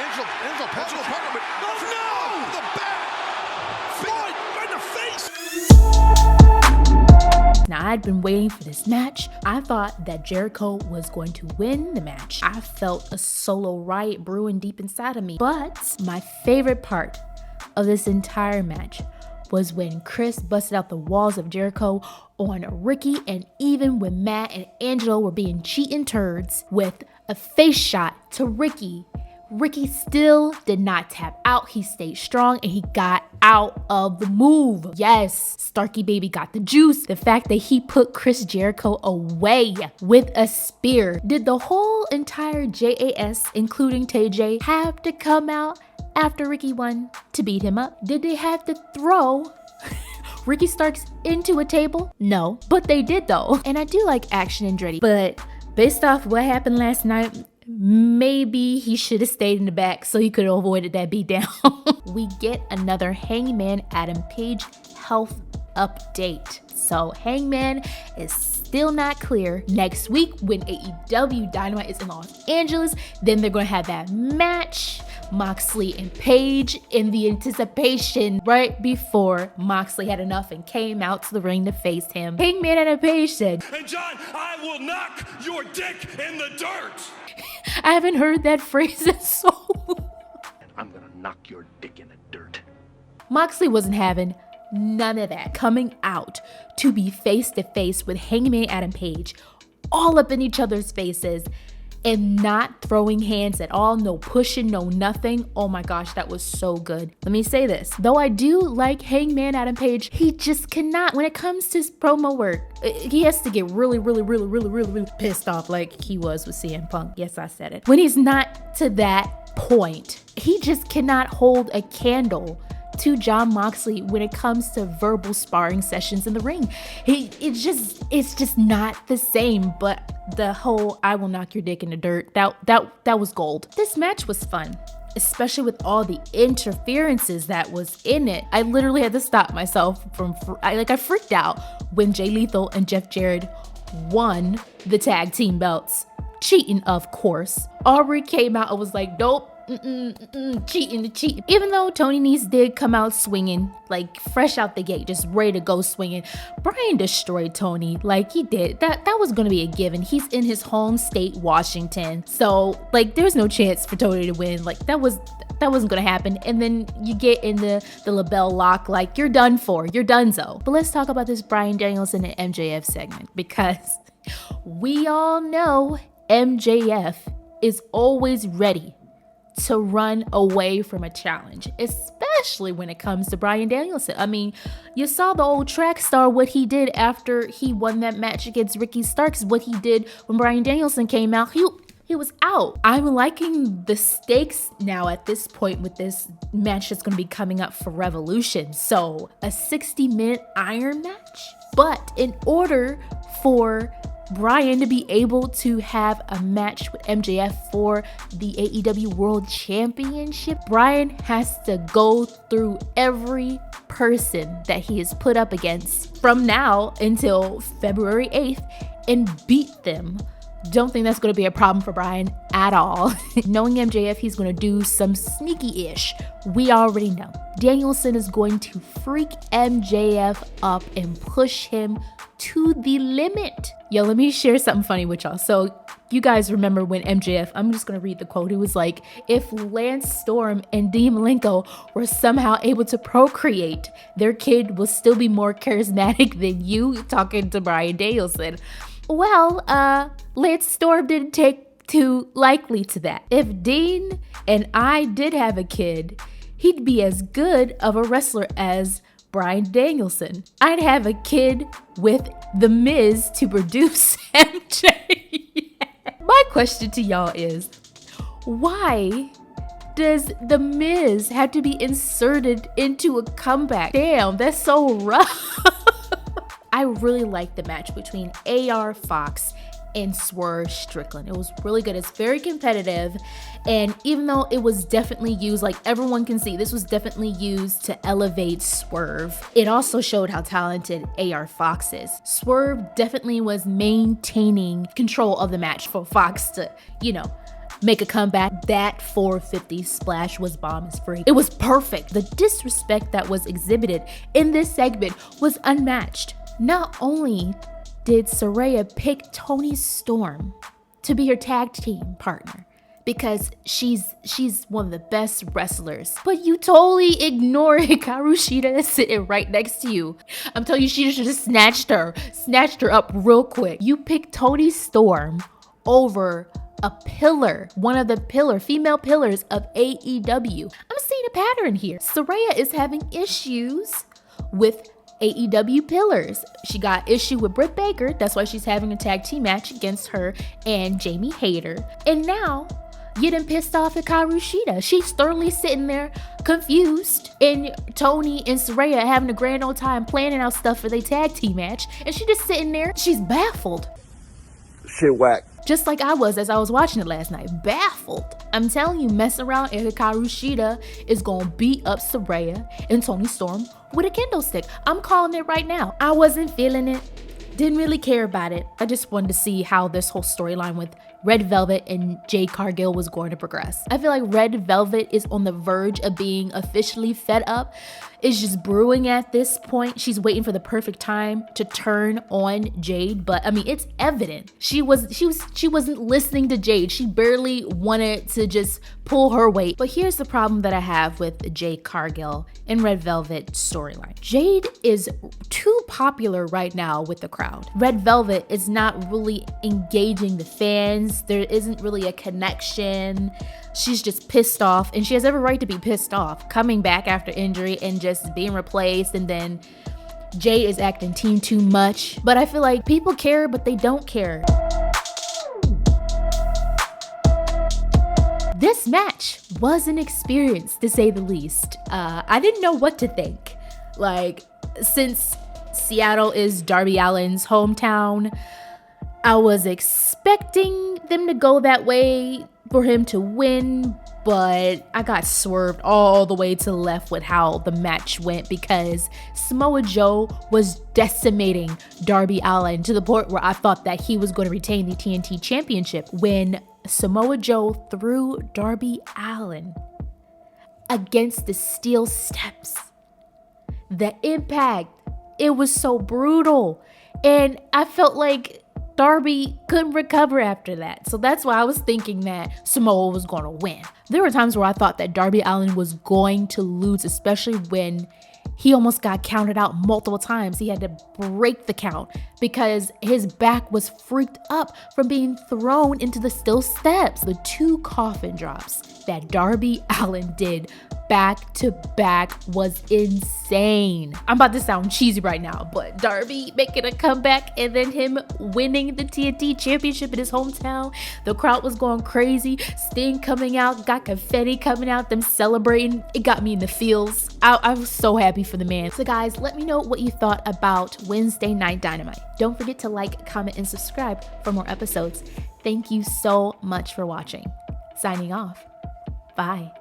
Angel Parker, but oh no! The back! Floyd right in the face! Now, I'd been waiting for this match. I thought that Jericho was going to win the match. I felt a solo riot brewing deep inside of me. But my favorite part of this entire match was when Chris busted out the walls of Jericho on Ricky, and even when Matt and Angelo were being cheating turds with a face shot to Ricky, Ricky still did not tap out. He stayed strong and he got out of the move. Yes, Starkey Baby got the juice. The fact that he put Chris Jericho away with a spear. Did the whole entire JAS, including TJ, have to come out after Ricky won to beat him up? Did they have to throw Ricky Starks into a table? No, but they did though. And I do like Action Andretti, but based off what happened last night, maybe he should have stayed in the back so he could have avoided that beatdown. We get another Hangman Adam Page health update. So Hangman is still not clear. Next week when AEW Dynamite is in Los Angeles, then they're going to have that match, Moxley and Page, in the anticipation right before Moxley had enough and came out to the ring to face him. Hangman Adam Page said, "And John, I will knock your dick in the dirt." I haven't heard that phrase in so long. I'm gonna knock your dick in the dirt. Moxley wasn't having none of that, coming out to be face to face with Hangman Adam Page, all up in each other's faces and not throwing hands at all, no pushing, no nothing. Oh my gosh, that was so good. Let me say this, though I do like Hangman Adam Page, he just cannot, when it comes to his promo work, he has to get really pissed off like he was with CM Punk. Yes, I said it. When he's not to that point, he just cannot hold a candle to Jon Moxley when it comes to verbal sparring sessions in the ring. It's just not the same. But the whole "I will knock your dick in the dirt," that was gold. This match was fun, especially with all the interferences that was in it. I literally had to stop myself I freaked out when Jay Lethal and Jeff Jarrett won the tag team belts. Cheating, of course. Aubrey came out and was like, "Nope. Cheating. Even though Tony Nese did come out swinging, like fresh out the gate, just ready to go swinging, Bryan destroyed Tony like he did. That was going to be a given. He's in his home state, Washington. So like there's no chance for Tony to win. Like that wasn't going to happen. And then you get in the LaBelle lock, like you're done for. You're donezo. But let's talk about this Bryan Danielson and MJF segment, because we all know MJF is always ready to run away from a challenge, especially when it comes to Bryan Danielson. I mean, you saw the old track star, what he did after he won that match against Ricky Starks, what he did when Bryan Danielson came out. He was out. I'm liking the stakes now at this point with this match that's going to be coming up for Revolution. So a 60-minute Iron match. But in order for Bryan to be able to have a match with MJF for the AEW World Championship, Bryan has to go through every person that he is put up against from now until February 8th and beat them. Don't think that's going to be a problem for Bryan at all. Knowing MJF, he's going to do some sneaky-ish. We already know. Danielson is going to freak MJF up and push him to the limit. Yo, let me share something funny with y'all. So you guys remember when MJF, I'm just going to read the quote. It was like, if Lance Storm and Dean Malenko were somehow able to procreate, their kid will still be more charismatic than you, talking to Bryan Danielson. Well, Lance Storm didn't take too likely to that. If Dean and I did have a kid, he'd be as good of a wrestler as Bryan Danielson. I'd have a kid with The Miz to produce MJ. My question to y'all is, why does The Miz have to be inserted into a comeback? Damn, that's so rough. I really liked the match between AR Fox and Swerve Strickland. It was really good. It's very competitive. And even though it was definitely used, like everyone can see, this was definitely used to elevate Swerve, it also showed how talented AR Fox is. Swerve definitely was maintaining control of the match for Fox to, make a comeback. That 450 splash was bomb as freak. It was perfect. The disrespect that was exhibited in this segment was unmatched. Not only did Saraya pick Toni Storm to be her tag team partner, because she's one of the best wrestlers, but you totally ignore Hikaru Shida sitting right next to you. I'm telling you, she should have snatched her up real quick. You picked Toni Storm over a pillar, one of the female pillars of AEW. I'm seeing a pattern here. Saraya is having issues with AEW pillars. She got issue with Britt Baker. That's why she's having a tag team match against her and Jamie Hayter. And now, getting pissed off at Hikaru Shida. She's thoroughly sitting there confused, and Toni and Saraya having a grand old time planning out stuff for their tag team match, and she just sitting there, she's baffled. Shit whack. Just like I was as I was watching it last night, baffled. I'm telling you, messing around and Hikaru Shida is gonna beat up Saraya and Toni Storm with a kendo stick. I'm calling it right now. I wasn't feeling it. Didn't really care about it. I just wanted to see how this whole storyline with Red Velvet and Jade Cargill was going to progress. I feel like Red Velvet is on the verge of being officially fed up. It's just brewing at this point. She's waiting for the perfect time to turn on Jade, but I mean, it's evident. She wasn't listening to Jade. She barely wanted to just pull her weight. But here's the problem that I have with Jade Cargill and Red Velvet storyline. Jade is too popular right now with the crowd. Red Velvet is not really engaging the fans. There isn't really a connection. She's just pissed off, and she has every right to be pissed off, coming back after injury and just being replaced. And then Jade is acting too much. But I feel like people care, but they don't care. This match was an experience, to say the least. I didn't know what to think. Like, since Seattle is Darby Allin's hometown, I was expecting them to go that way for him to win, but I got swerved all the way to the left with how the match went, because Samoa Joe was decimating Darby Allin to the point where I thought that he was going to retain the TNT Championship. When Samoa Joe threw Darby Allin against the steel steps, the impact, it was so brutal, and I felt like Darby couldn't recover after that. So that's why I was thinking that Samoa was going to win. There were times where I thought that Darby Allin was going to lose, especially when he almost got counted out multiple times. He had to break the count because his back was freaked up from being thrown into the steel steps. The 2 coffin drops that Darby Allin did back to back was insane. I'm about to sound cheesy right now, but Darby making a comeback and then him winning the TNT Championship in his hometown. The crowd was going crazy. Sting coming out, got confetti coming out, them celebrating. It got me in the feels. I was so happy for the man. So guys, let me know what you thought about Wednesday Night Dynamite. Don't forget to like, comment, and subscribe for more episodes. Thank you so much for watching. Signing off. Bye.